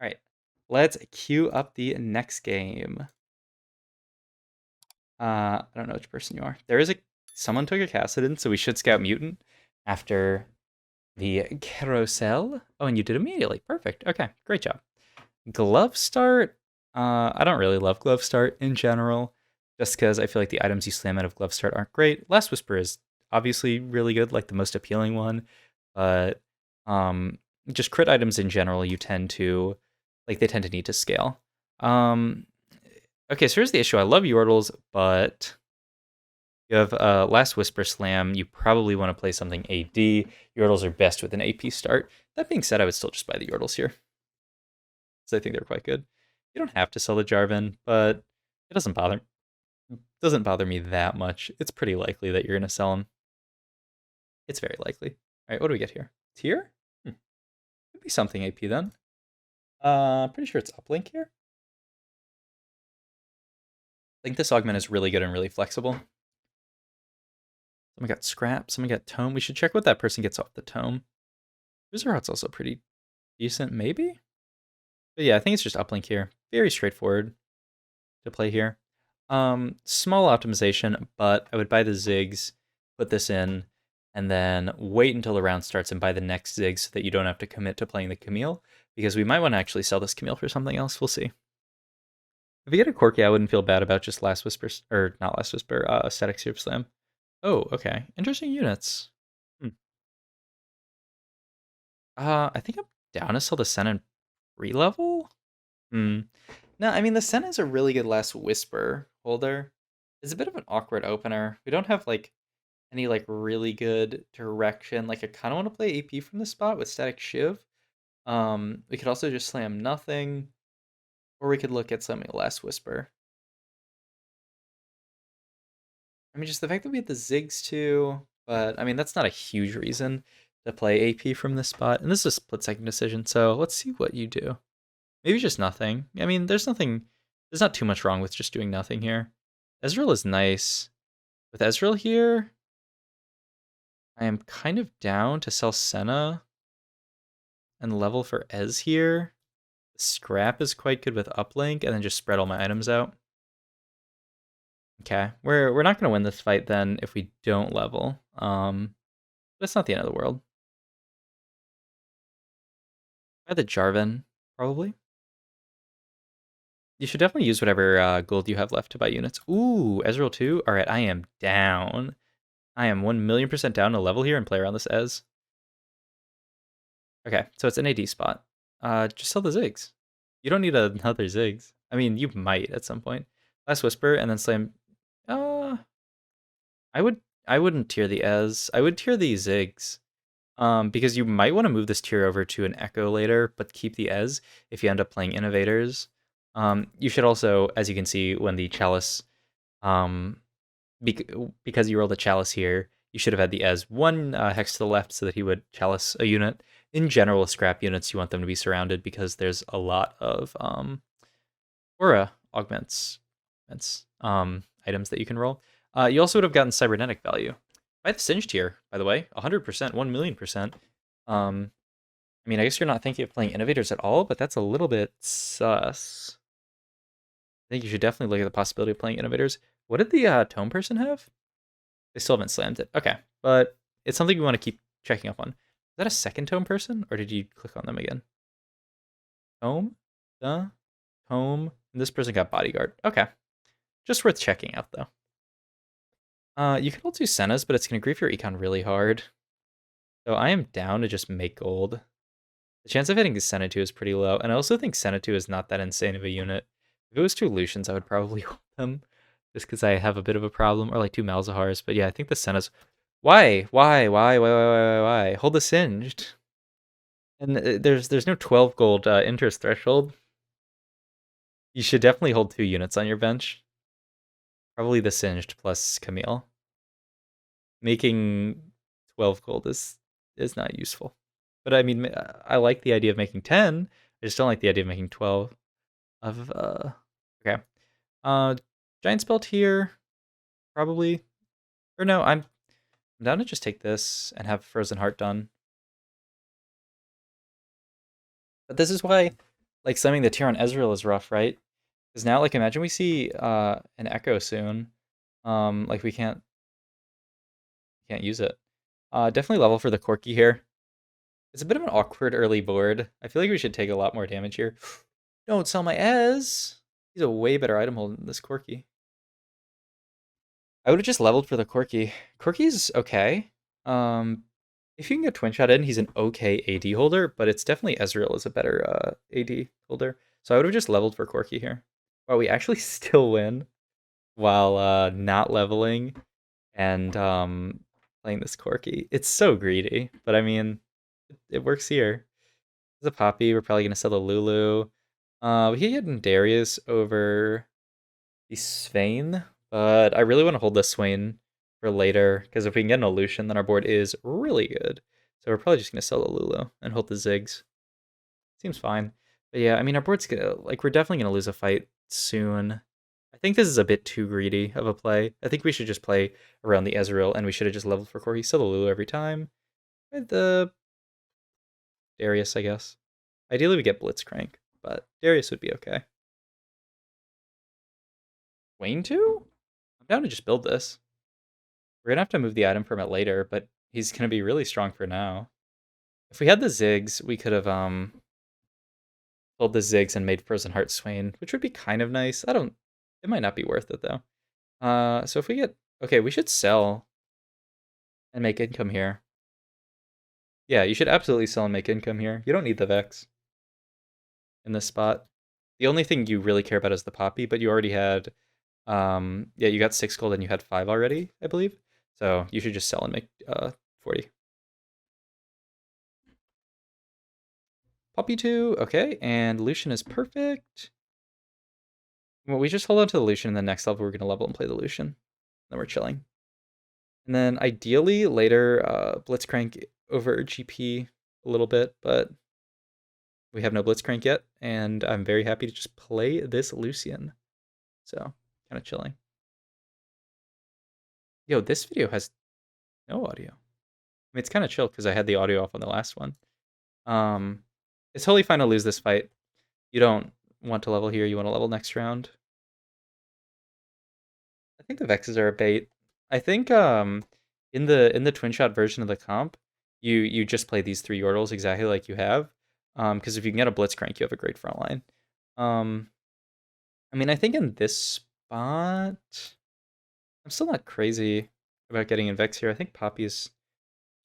All right, let's queue up the next game. I don't know which person you are. Someone took a Cassidon, so we should scout Mutant after the Carousel. Oh, and you did immediately. Perfect. Okay, great job. Glove Start. I don't really love Glove Start in general, just because I feel like the items you slam out of Glove Start aren't great. Last Whisper is obviously really good, like the most appealing one, but just crit items in general, they tend to need to scale. Okay, so here's the issue. I love Yordles, but you have Last Whisper Slam. You probably want to play something AD. Yordles are best with an AP start. That being said, I would still just buy the Yordles here, because I think they're quite good. You don't have to sell the Jarvan, but it doesn't bother me that much. It's pretty likely that you're gonna sell them. It's very likely. All right, what do we get here? Tier? Could be something AP then. Pretty sure it's uplink here. I think this augment is really good and really flexible. Someone got scrap, someone got tome. We should check what that person gets off the tome. User Heart's also pretty decent, maybe? But yeah, I think it's just uplink here. Very straightforward to play here. Small optimization, but I would buy the Ziggs, put this in, and then wait until the round starts and buy the next Ziggs so that you don't have to commit to playing the Camille, because we might want to actually sell this Camille for something else. We'll see. If you get a Corki, I wouldn't feel bad about just Last Whisper, or not Last Whisper, Static Super Slam. Oh, okay. Interesting units. I think I'm down to sell the Sen in pre-level? No, I mean, the Sen is a really good Last Whisper holder. It's a bit of an awkward opener. We don't have, like, any, like, really good direction. Like, I kind of want to play AP from the spot with Static Shiv. We could also just slam nothing, or we could look at slamming Last Whisper. I mean, just the fact that we had the Ziggs too, but I mean, that's not a huge reason to play AP from this spot. And this is a split second decision, so let's see what you do. Maybe just nothing. I mean, there's not too much wrong with just doing nothing here. Ezreal is nice. With Ezreal here, I am kind of down to sell Senna and level for Ez here. Scrap is quite good with uplink, and then just spread all my items out. Okay, we're not gonna win this fight then if we don't level. That's not the end of the world. Buy the Jarvan, probably. You should definitely use whatever gold you have left to buy units. Ooh, Ezreal 2? Alright, I am down. I am 1,000,000% down to level here and play around this Ez. Okay, so it's an AD spot. Just sell the Ziggs. You don't need another Ziggs. I mean, you might at some point. Last Whisper and then slam. Uh, I wouldn't tier the Ez. I would tier the Ziggs. Because you might want to move this tier over to an Echo later, but keep the Ez if you end up playing Innovators. You should also, as you can see, when the Chalice, because you rolled a Chalice here, you should have had the Ez one hex to the left so that he would Chalice a unit. In general, with scrap units, you want them to be surrounded because there's a lot of aura augments items that you can roll. You also would have gotten cybernetic value. Buy the Singed here, by the way, 100%, 1,000,000%. I mean, I guess you're not thinking of playing Innovators at all, but that's a little bit sus. I think you should definitely look at the possibility of playing Innovators. What did the Tome person have? They still haven't slammed it. Okay, but it's something you want to keep checking up on. Is that a second Tome person, or did you click on them again? Tome? Tome? And this person got Bodyguard. Okay. Just worth checking out, though. You can all do Senna's, but it's going to grief your econ really hard. So I am down to just make gold. The chance of hitting Senna 2 is pretty low, and I also think Senna 2 is not that insane of a unit. If it was 2 Lucians, I would probably hold them, just because I have a bit of a problem, or like 2 Malzahars, but yeah, I think the Senna's... Why? Hold the Singed. And there's no 12 gold interest threshold. You should definitely hold 2 units on your bench. Probably the Singed plus Camille. Making 12 gold is not useful. But I mean, I like the idea of making 10. I just don't like the idea of making 12. Okay. Giant Spell here, probably. Or no, I'm down to just take this and have Frozen Heart done. But this is why like slamming the tier on Ezreal is rough, right? Because now, like, imagine we see an Echo soon. Like we can't use it. Definitely level for the Corki here. It's a bit of an awkward early board. I feel like we should take a lot more damage here. Don't sell my Ez. He's a way better item hold than this Corki. I would have just leveled for the Corki. Corki's okay. If you can get Twin Shot in, he's an okay AD holder, but it's definitely Ezreal is a better AD holder. So I would have just leveled for Corki here. Wow, we actually still win while not leveling and playing this Corki. It's so greedy, but I mean, it works here. There's a Poppy. We're probably gonna sell the Lulu. We could get Darius over the Swain, but I really want to hold the Swain for later because if we can get an Illusion, then our board is really good. So we're probably just gonna sell the Lulu and hold the Ziggs. Seems fine. But yeah, I mean, our board's gonna, like, we're definitely gonna lose a fight soon. I think this is a bit too greedy of a play. I think we should just play around the Ezreal, and we should have just leveled for Corki. Sell the Lulu every time. With the Darius, I guess. Ideally, we get Blitzcrank, but Darius would be okay. Wayne 2? I'm down to just build this. We're gonna have to move the item from it later, but he's gonna be really strong for now. If we had the Ziggs, we could have pulled the Ziggs and made Frozen Heart Swain, which would be kind of nice. It might not be worth it though. So if we get, okay, we should sell and make income here. Yeah, you should absolutely sell and make income here. You don't need the Vex in this spot. The only thing you really care about is the Poppy, but you already had, yeah, you got 6 gold and you had 5 already, I believe. So you should just sell and make 40. Poppy 2, okay, and Lucian is perfect. Well, we just hold on to the Lucian, and then next level we're going to level and play the Lucian. Then we're chilling. And then ideally later, Blitzcrank over GP a little bit, but we have no Blitzcrank yet, and I'm very happy to just play this Lucian. So, kind of chilling. Yo, this video has no audio. I mean, it's kind of chill because I had the audio off on the last one. It's totally fine to lose this fight. You don't want to level here, you want to level next round. I think the Vexes are a bait. I think in the twin shot version of the comp, you just play these 3 Yordles exactly like you have. Because if you can get a Blitzcrank, you have a great front line. I mean, I think in this spot, I'm still not crazy about getting in Vex here. I think Poppy is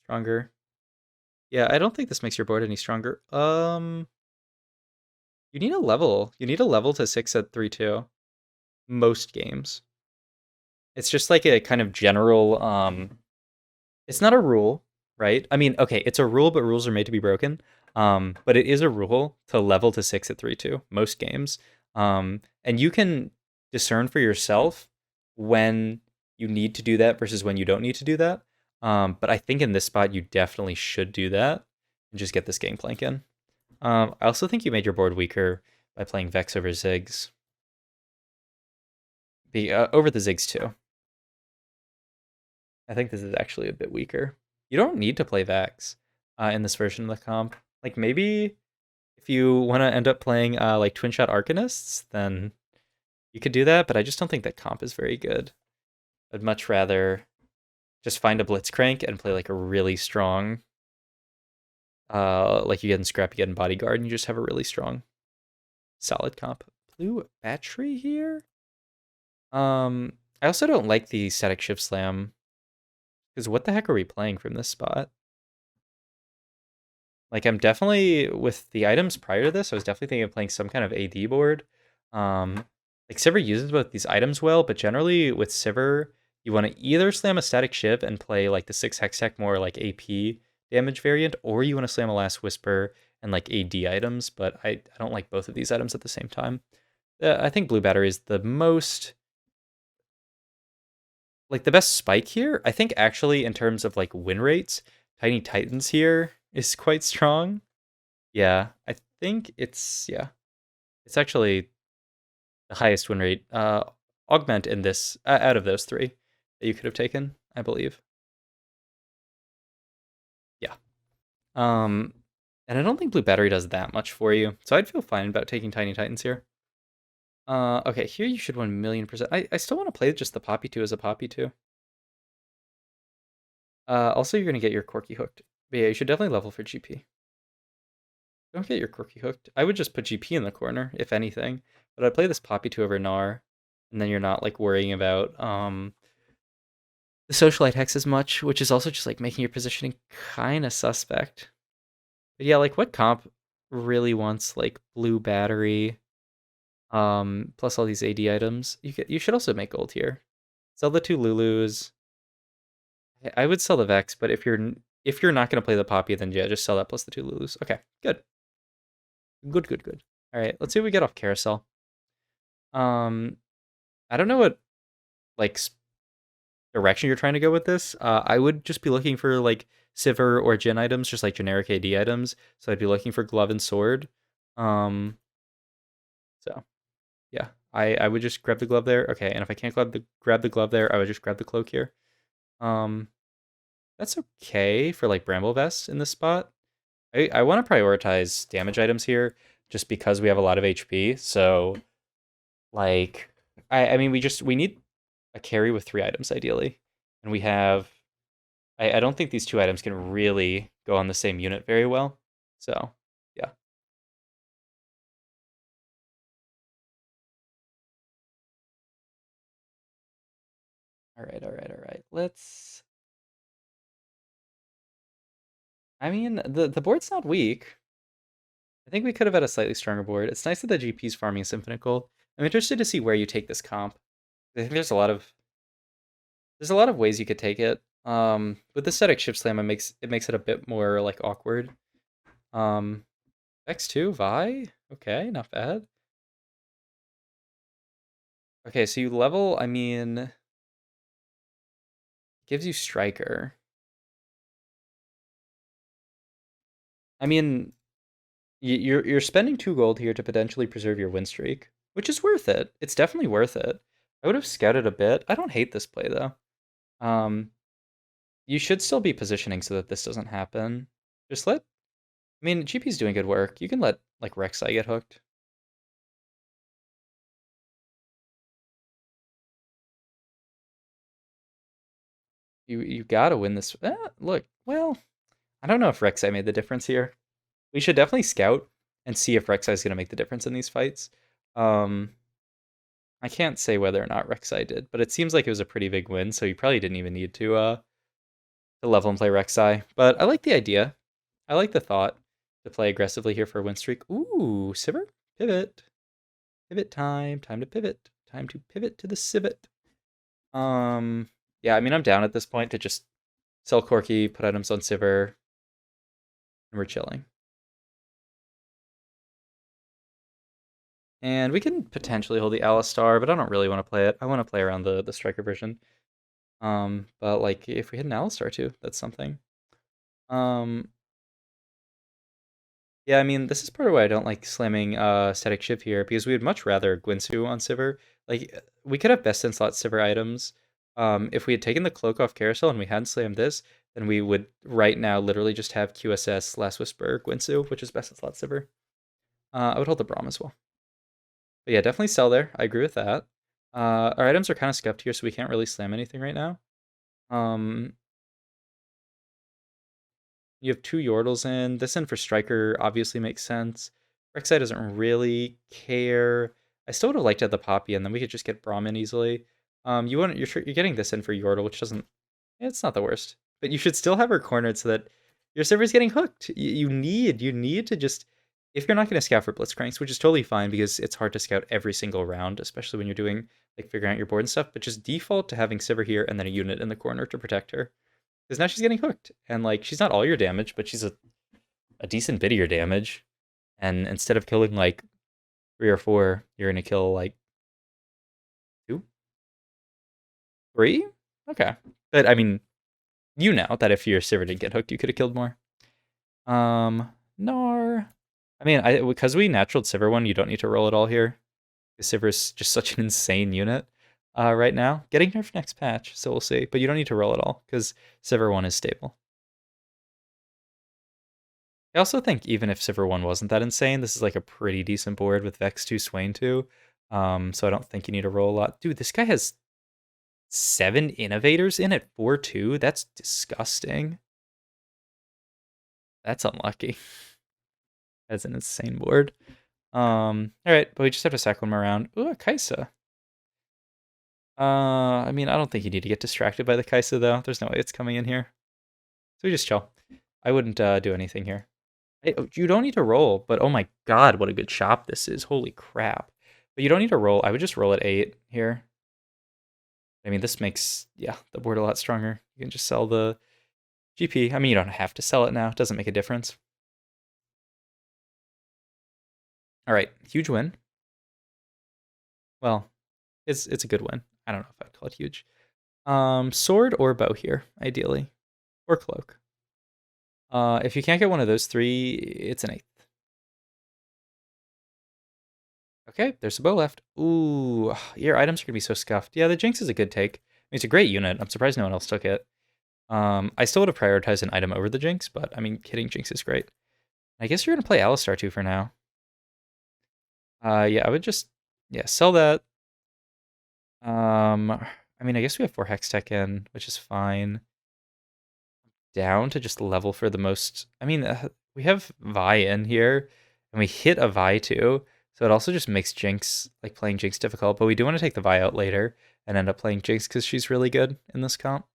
stronger. Yeah, I don't think this makes your board any stronger. You need a level. You need a level to 6 at 3-2. Most games. It's just like a kind of general, it's not a rule, right? I mean, okay, it's a rule, but rules are made to be broken. But it is a rule to level to 6 at 3-2, most games. And you can discern for yourself when you need to do that versus when you don't need to do that. But I think in this spot, you definitely should do that and just get this Gangplank in. I also think you made your board weaker by playing Vex over Ziggs. Over the Ziggs too. I think this is actually a bit weaker. You don't need to play Vex in this version of the comp. Like maybe if you want to end up playing like Twin Shot Arcanists, then you could do that, but I just don't think that comp is very good. I'd much rather just find a Blitzcrank and play like a really strong, like you get in Scrap, you get in Bodyguard, and you just have a really strong, solid comp. Blue Battery here? I also don't like the Static Shift Slam, because what the heck are we playing from this spot? Like, I'm definitely, with the items prior to this, I was definitely thinking of playing some kind of AD board. Like, Sivir uses both these items well, but generally with Sivir, you want to either slam a Static Shiv and play, like, the 6 Hextech more, like, AP damage variant, or you want to slam a Last Whisper and, like, AD items, but I don't like both of these items at the same time. I think Blue Battery is the most, like, the best spike here. I think, actually, in terms of, like, win rates, Tiny Titans here is quite strong. Yeah, I think it's, yeah. It's actually the highest win rate. Augment in this, out of those 3 that you could have taken, I believe. Yeah. And I don't think Blue Battery does that much for you, so I'd feel fine about taking Tiny Titans here. Okay, here you should 1,000,000%. I still want to play just the Poppy 2 as a Poppy 2. Also, you're going to get your Corky hooked. But yeah, you should definitely level for GP. Don't get your Corky hooked. I would just put GP in the corner, if anything. But I'd play this Poppy 2 over Gnar, and then you're not like worrying about the Socialite Hex as much, which is also just like making your positioning kind of suspect. But yeah, like what comp really wants like Blue Battery, plus all these AD items? You should also make gold here. Sell the 2 Lulus. I would sell the Vex, but if you're not going to play the Poppy, then yeah, just sell that plus the 2 Lulus. Okay, good. Good. All right, let's see what we get off Carousel. I don't know what like direction you're trying to go with this. I would just be looking for like Sivir or Jhin items, just like generic AD items. So I'd be looking for Glove and Sword. So yeah, I would just grab the glove there. Okay, and if I can't grab the glove there, I would just grab the cloak here. That's okay for like Bramble Vest in this spot. I want to prioritize damage items here just because we have a lot of HP. So like I mean we need a carry with 3 items ideally. And we have I don't think these 2 items can really go on the same unit very well. So yeah. All right. I mean the board's not weak. I think we could have had a slightly stronger board. It's nice that the GP's farming Symphonic Gold. I'm interested to see where you take this comp. I think there's a lot of ways you could take it. With the static shift slam, it makes it a bit more like awkward. X2 Vi, okay, not bad. Okay, so you level. I mean, gives you Striker. I mean, you're spending 2 gold here to potentially preserve your win streak, which is worth it. It's definitely worth it. I would have scouted a bit. I don't hate this play though. You should still be positioning so that this doesn't happen. Just let. I mean, GP's doing good work. You can let like Rek'Sai get hooked. You gotta win this. Look, well, I don't know if Rek'Sai made the difference here. We should definitely scout and see if Rek'Sai is gonna make the difference in these fights. I can't say whether or not Rek'Sai did, but it seems like it was a pretty big win, so you probably didn't even need to level and play Rek'Sai. But I like the idea. I like the thought to play aggressively here for a win streak. Ooh, Sivir, pivot, pivot time, time to pivot, time to pivot to the Civet. Yeah, I mean I'm down at this point to just sell Corky, put items on Sivir, and we're chilling. And we can potentially hold the Alistar, but I don't really want to play it. I want to play around the Striker version. But like if we hit an Alistar too, that's something. Yeah, I mean this is part of why I don't like slamming Static Shiv here, because we would much rather Gwynsu on Sivir. Like we could have best in slot Sivir items. If we had taken the cloak off Carousel and we hadn't slammed this, then we would right now literally just have QSS, Last Whisper, Gwynsu, which is best in slot Sivir. I would hold the Braum as well. But yeah, definitely sell there. I agree with that. Our items are kind of scuffed here, so we can't really slam anything right now. You have 2 Yordles in. This in for Striker obviously makes sense. Rek'Sai doesn't really care. I still would have liked to have the Poppy, and then we could just get Brahmin easily. You're getting this in for Yordle, which doesn't. It's not the worst, but you should still have her cornered so that your server's getting hooked. You need to just, if you're not going to scout for Blitzcranks, which is totally fine because it's hard to scout every single round, especially when you're doing like figuring out your board and stuff. But just default to having Sivir here and then a unit in the corner to protect her, because now she's getting hooked, and like she's not all your damage, but she's a decent bit of your damage. And instead of killing like 3 or 4, you're gonna kill like 2, 3. Okay, but I mean, you know that if your Sivir didn't get hooked, you could have killed more. Gnar. I mean, because we naturaled Sivir one, you don't need to roll it all here. Sivir's just such an insane unit right now. Getting nerfed next patch, so we'll see. But you don't need to roll it all because Sivir one is stable. I also think even if Sivir 1 wasn't that insane, this is like a pretty decent board with Vex 2, Swain 2. So I don't think you need to roll a lot. Dude, this guy has 7 innovators in at 4-2. That's disgusting. That's unlucky. That's an insane board. Alright, but we just have to cycle him around. Ooh, a Kaisa. I mean, I don't think you need to get distracted by the Kaisa, though. There's no way it's coming in here. So we just chill. I wouldn't do anything here. You don't need to roll, but oh my god, what a good shop this is. Holy crap. But you don't need to roll. I would just roll at 8 here. I mean, this makes, yeah, the board a lot stronger. You can just sell the GP. I mean, you don't have to sell it now. It doesn't make a difference. All right, huge win. Well, it's a good win. I don't know if I'd call it huge. Sword or bow here, ideally. Or cloak. If you can't get one of those 3, it's an 8th. Okay, there's a bow left. Ooh, your items are going to be so scuffed. Yeah, the Jinx is a good take. I mean, it's a great unit. I'm surprised no one else took it. I still would have prioritized an item over the Jinx, but I mean, hitting Jinx is great. I guess you're going to play Alistar too for now. Yeah, I would just, yeah, sell that. I mean, I guess we have 4 Hextech in, which is fine. Down to just level for the most, I mean, we have Vi in here, and we hit a Vi too, so it also just makes Jinx, like playing Jinx difficult, but we do want to take the Vi out later and end up playing Jinx because she's really good in this comp.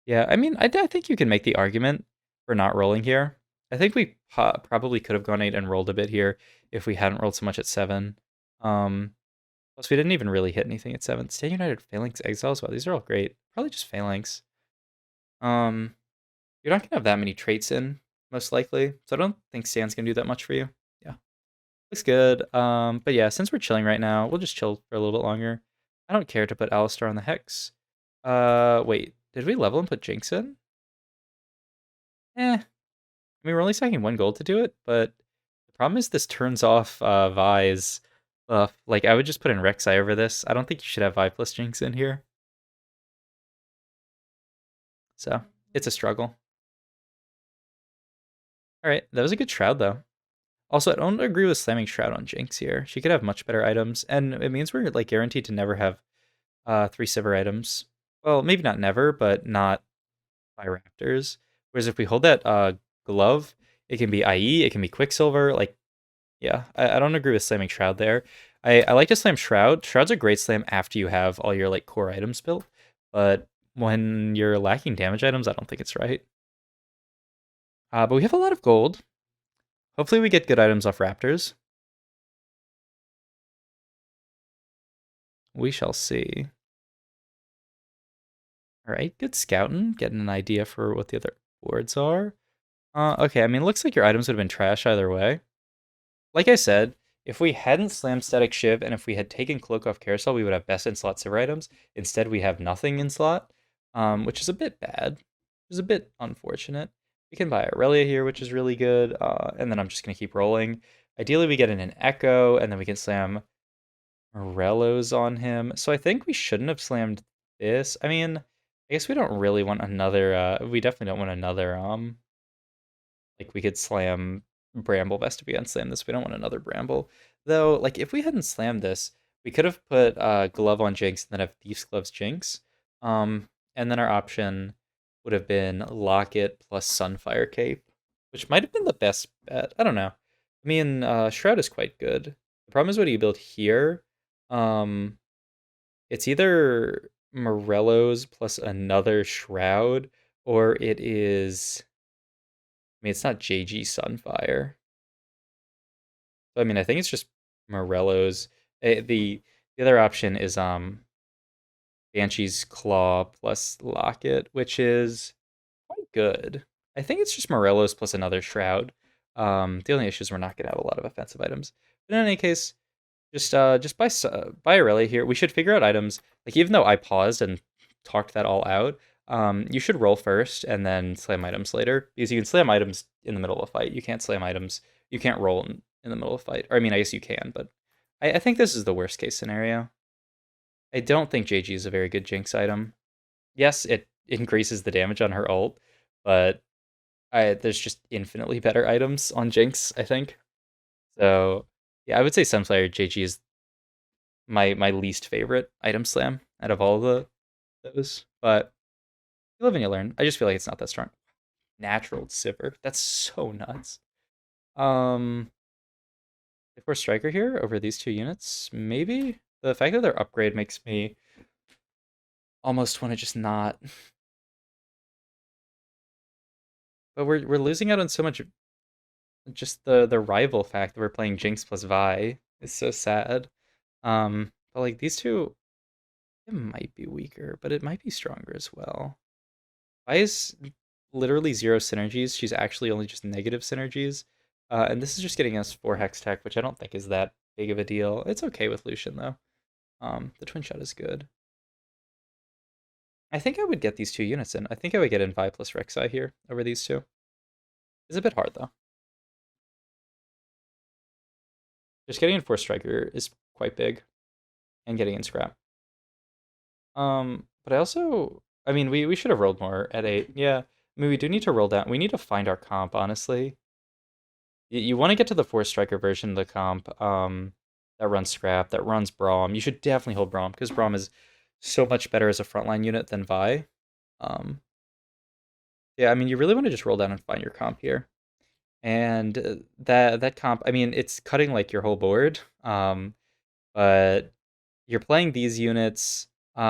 Yeah, I mean, I think you can make the argument for not rolling here. I think we probably could have gone 8 and rolled a bit here if we hadn't rolled so much at 7. Plus, we didn't even really hit anything at 7. Stay United, Phalanx, Exiles. Wow, these are all great. Probably just Phalanx. You're not going to have that many traits in, most likely. So I don't think Stan's going to do that much for you. Yeah. Looks good. But yeah, since we're chilling right now, we'll just chill for a little bit longer. I don't care to put Alistar on the Hex. Wait. Did we level and put Jinx in? I mean, we're only stacking 1 gold to do it, but the problem is this turns off Vi's. Like, I would just put in Rek'Sai over this. I don't think you should have Vi plus Jinx in here. So, it's a struggle. Alright, that was a good Shroud, though. Also, I don't agree with slamming Shroud on Jinx here. She could have much better items, and it means we're, like, guaranteed to never have 3 Sivir items. Well, maybe not never, but not by Raptors. Whereas if we hold that glove, it can be IE, it can be Quicksilver, like, yeah, I don't agree with slamming Shroud there. I like to slam Shroud. Shroud's a great slam after you have all your like core items built, but when you're lacking damage items, I don't think it's right. But we have a lot of gold. Hopefully we get good items off Raptors. We shall see. All right, good scouting, getting an idea for what the other boards are. Okay, I mean, it looks like your items would have been trash either way. Like I said, if we hadn't slammed Static Shiv and if we had taken Cloak off Carousel, we would have best in slot Sivir items. Instead, we have nothing in slot, which is a bit bad. Which is a bit unfortunate. We can buy Aurelia here, which is really good, and then I'm just going to keep rolling. Ideally, we get in an Echo, and then we can slam Morello's on him. So I think we shouldn't have slammed this. I mean, I guess we don't really want another, we definitely don't want another, like we could slam Bramble Vest if we unslam this. We don't want another Bramble. Though, like, if we hadn't slammed this, we could have put Glove on Jinx and then have Thief's Gloves Jinx. And then our option would have been Locket plus Sunfire Cape, which might have been the best bet. I don't know. I mean, Shroud is quite good. The problem is what do you build here? It's either Morello's plus another Shroud, or it is... I mean, it's not JG Sunfire. So, I mean, I think it's just Morello's. The other option is Banshee's Claw plus Locket, which is quite good. I think it's just Morello's plus another Shroud. The only issue is we're not going to have a lot of offensive items. But in any case, just buy Aurelia here. We should figure out items. Like, even though I paused and talked that all out, you should roll first and then slam items later, because you can slam items in the middle of a fight. You can't slam items. You can't roll in the middle of a fight. Or I mean, I guess you can, but I think this is the worst case scenario. I don't think JG is a very good Jinx item. Yes, it increases the damage on her ult, but there's just infinitely better items on Jinx, I think. So yeah, I would say Sunflower JG is my least favorite item slam out of all the those. But you live and you learn. I just feel like it's not that strong. Natural Sivir. That's so nuts. If we're striker here over these two units, maybe the fact that their upgrade makes me almost want to just not. But we're losing out on so much. Just the rival fact that we're playing Jinx plus Vi is so sad. But like these two, it might be weaker, but it might be stronger as well. Vi is literally zero synergies. She's actually only just negative synergies. And this is just getting us 4 Hex Tech, which I don't think is that big of a deal. It's okay with Lucian though. The twin shot is good. I think I would get these two units in. I think I would get in Vi plus Rek'Sai here over these two. It's a bit hard though. Just getting in 4 Striker is quite big. And getting in Scrap. But I also, I mean, we should have rolled more at 8. Yeah, I mean, we do need to roll down. We need to find our comp, honestly. You want to get to the 4 Striker version of the comp that runs Scrap, that runs Braum. You should definitely hold Braum, because Braum is so much better as a frontline unit than Vi. Um, yeah, I mean, you really want to just roll down and find your comp here. And that comp, I mean, it's cutting like your whole board. But you're playing these units. You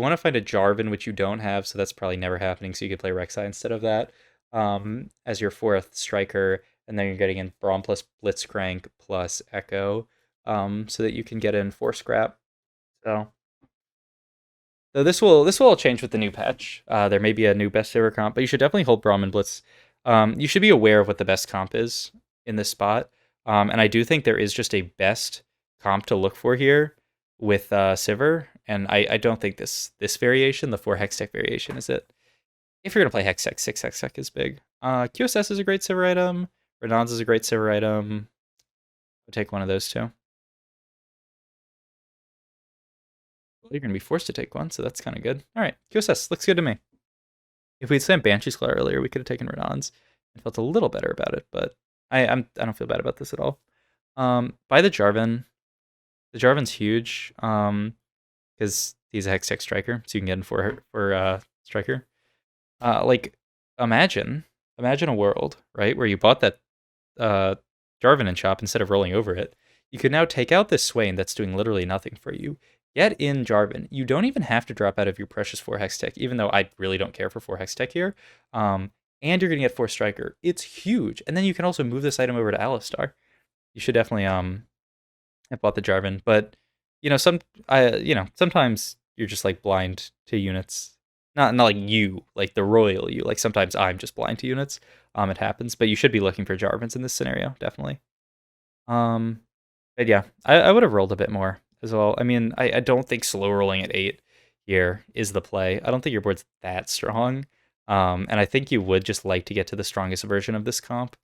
want to find a Jarvan, which you don't have, so that's probably never happening. So you could play Rek'Sai instead of that as your 4th striker, and then you're getting in Braum plus Blitzcrank plus Echo, so that you can get in 4 Scrap. So this will all change with the new patch. There may be a new best saver comp, but you should definitely hold Braum and Blitz. You should be aware of what the best comp is in this spot, and I do think there is just a best comp to look for here with Sivir, and I don't think this variation, the 4 Hextech variation, is it. If you're gonna play Hextech, 6 Hextech is big. QSS is a great Sivir item. Renon's is a great Sivir item. I'll take one of those two. Well, you're gonna be forced to take one, so that's kind of good. All right, QSS looks good to me. If we'd sent Banshee's Claw earlier, we could have taken Renon's and felt a little better about it, but I don't feel bad about this at all. Buy the Jarvan. The Jarvan's huge. Because he's a Hextech striker, so you can get him for striker. Like imagine a world, right, where you bought that Jarvan and Chop instead of rolling over it. You could now take out this Swain that's doing literally nothing for you. Get in Jarvan. You don't even have to drop out of your precious 4 Hextech, even though I really don't care for 4 Hextech here. And you're gonna get 4 striker. It's huge. And then you can also move this item over to Alistar. You should definitely have bought the Jarvan, but sometimes you're just like blind to units. Not like you, like the royal you. Like sometimes I'm just blind to units. It happens, but you should be looking for Jarvans in this scenario, definitely. But yeah, I would have rolled a bit more as well. I mean, I don't think slow rolling at 8 here is the play. I don't think your board's that strong. And I think you would just like to get to the strongest version of this comp.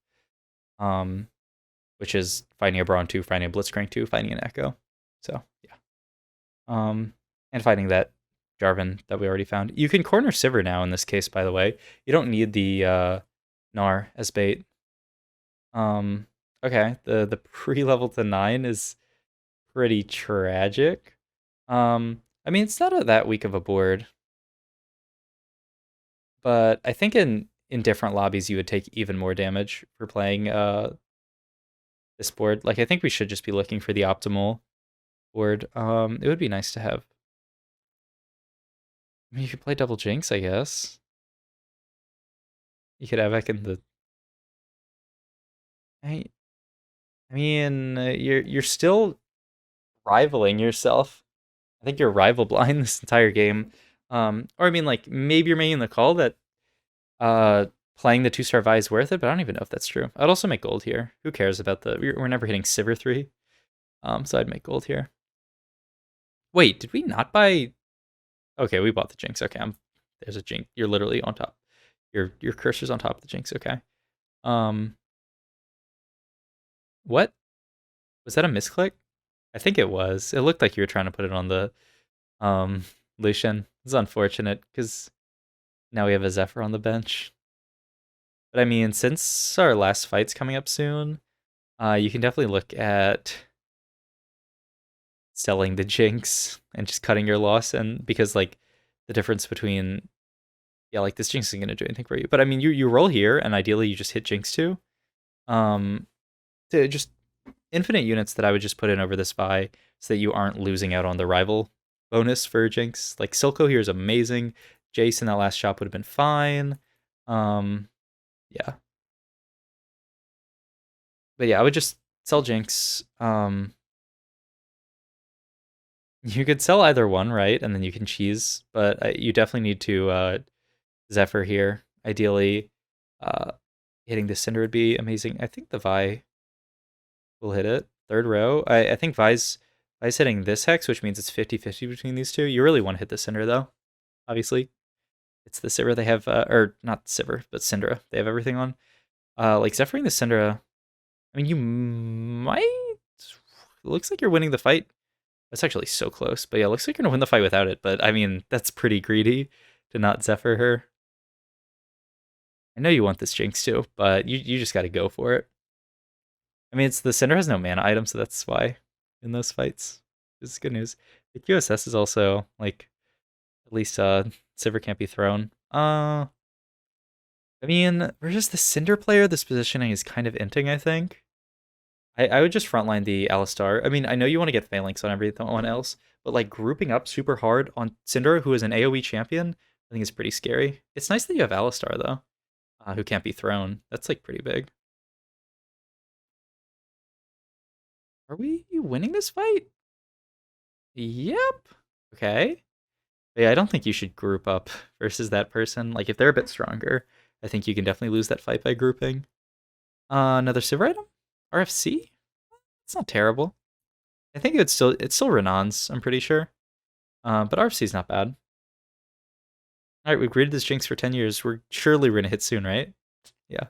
Which is finding a Braun 2, finding a Blitzcrank 2, finding an Echo. So, yeah. And finding that Jarvan that we already found. You can corner Sivir now in this case, by the way. You don't need the Gnar as bait. Okay, the pre-level to 9 is pretty tragic. I mean, it's not that weak of a board. But I think in different lobbies you would take even more damage for playing this board. Like, I think we should just be looking for the optimal board. It would be nice to have. I mean, you could play double Jinx, I guess. You could have Ek in the. I mean, you're still rivaling yourself. I think you're rival blind this entire game. Or I mean, like maybe you're making the call that playing the 2-star Vi is worth it, but I don't even know if that's true. I'd also make gold here. Who cares about the? We're never hitting Sivir 3. So I'd make gold here. Wait, did we not buy? Okay, we bought the Jinx. Okay, there's a Jinx. You're literally on top. Your cursor's on top of the Jinx. Okay. What? Was that a misclick? I think it was. It looked like you were trying to put it on the Lucian. It's unfortunate because now we have a Zephyr on the bench. But I mean, since our last fight's coming up soon, you can definitely look at selling the Jinx and just cutting your loss, and because like the difference between like this Jinx isn't gonna do anything for you. But I mean, you roll here, and ideally you just hit Jinx too. To just infinite units that I would just put in over this Vi so that you aren't losing out on the rival bonus for Jinx. Like Silco here is amazing. Jace in that last shop would have been fine. Yeah. But yeah, I would just sell Jinx. You could sell either one, right? And then you can cheese, but you definitely need to Zephyr here. Ideally, uh, hitting the Cinder would be amazing. I think the Vi will hit it. Third row. I think Vi's hitting this hex, which means it's 50-50 between these two. You really want to hit the Cinder, though, obviously. It's the Sivir they have, or not Sivir, but Syndra. They have everything on. Like Zephyring the Syndra, I mean, you might. It looks like you're winning the fight. It's actually so close, but yeah, it looks like you're gonna win the fight without it. But I mean, that's pretty greedy to not Zephyr her. I know you want this Jinx too, but you just got to go for it. I mean, it's the Cinder has no mana item, so that's why in those fights. This is good news. The QSS is also like at least Sivir can't be thrown. I mean, versus the Cinder player, this positioning is kind of inting, I think. I would just frontline the Alistar. I mean, I know you want to get Phalanx on everyone else, but like grouping up super hard on Cinder, who is an AoE champion, I think is pretty scary. It's nice that you have Alistar, though, who can't be thrown. That's like pretty big. Are we winning this fight? Yep. Okay. But yeah, I don't think you should group up versus that person. Like, if they're a bit stronger, I think you can definitely lose that fight by grouping. Another Sivir item? RFC? It's not terrible. I think it's still Renan's, I'm pretty sure. But RFC's not bad. Alright, we've greeted this Jinx for 10 years. We're surely gonna hit soon, right? Yeah.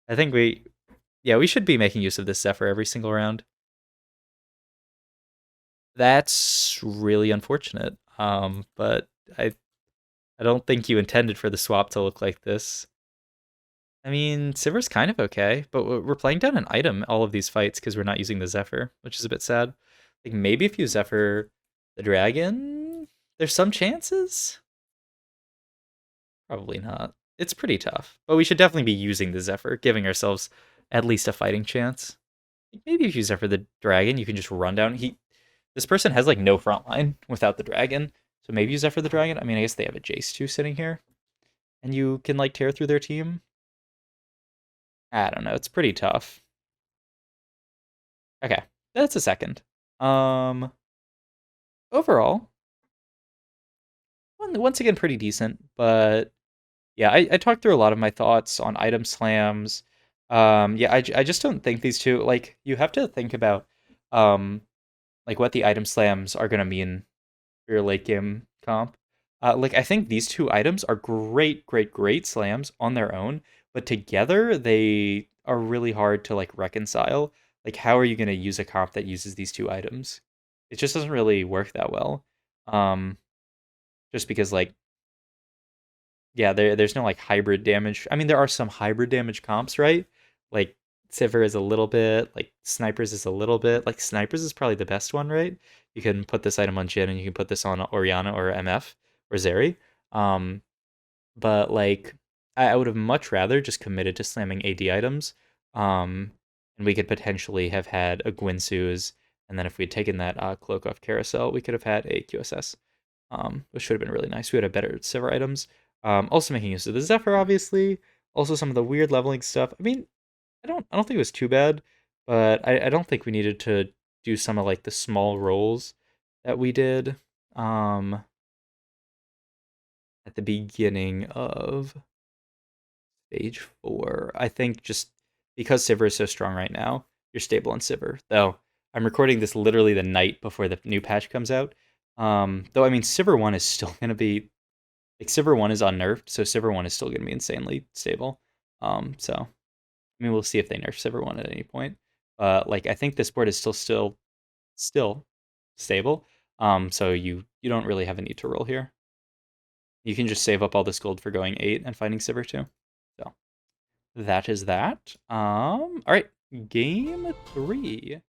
I think we should be making use of this Zephyr every single round. That's really unfortunate. But I don't think you intended for the swap to look like this. I mean, Sivir's kind of okay, but we're playing down an item all of these fights because we're not using the Zephyr, which is a bit sad. Like, maybe if you Zephyr the dragon, there's some chances? Probably not. It's pretty tough, but we should definitely be using the Zephyr, giving ourselves at least a fighting chance. Maybe if you Zephyr the dragon, you can just run down. This person has like no front line without the dragon, so maybe you Zephyr the dragon. I mean, I guess they have a Jace too sitting here, and you can like tear through their team. I don't know. It's pretty tough. Okay, that's a second. Overall, once again, pretty decent. But yeah, I talked through a lot of my thoughts on item slams. Yeah, I just don't think these two, like, you have to think about like what the item slams are gonna mean for your late game comp. Like, I think these two items are great slams on their own, but together they are really hard to like reconcile. Like, how are you gonna use a comp that uses these two items? It just doesn't really work that well. Um, just because like, yeah, there's no like hybrid damage. I mean, there are some hybrid damage comps, right? Like Sivir is a little bit, like Snipers is a little bit. Like Snipers is probably the best one, right? You can put this item on Jhin and you can put this on Orianna or MF or Zeri. Um, but like I would have much rather just committed to slamming AD items. And we could potentially have had a Gwynsu's, and then if we'd taken that cloak off Carousel, we could have had a QSS, which would have been really nice. We would have better Sivir items. Also making use of the Zephyr, obviously. Also some of the weird leveling stuff. I mean, I don't think it was too bad, but I don't think we needed to do some of like the small rolls that we did at the beginning of stage 4. I think just because Sivir is so strong right now, you're stable on Sivir. Though I'm recording this literally the night before the new patch comes out. Though I mean Sivir 1 is still gonna be like Sivir 1 is unnerfed, so Sivir 1 is still gonna be insanely stable. So I mean we'll see if they nerf Sivir 1 at any point. Like I think this board is still stable. So you don't really have a need to roll here. You can just save up all this gold for going 8 and finding Sivir 2. So that is that. All right, game 3.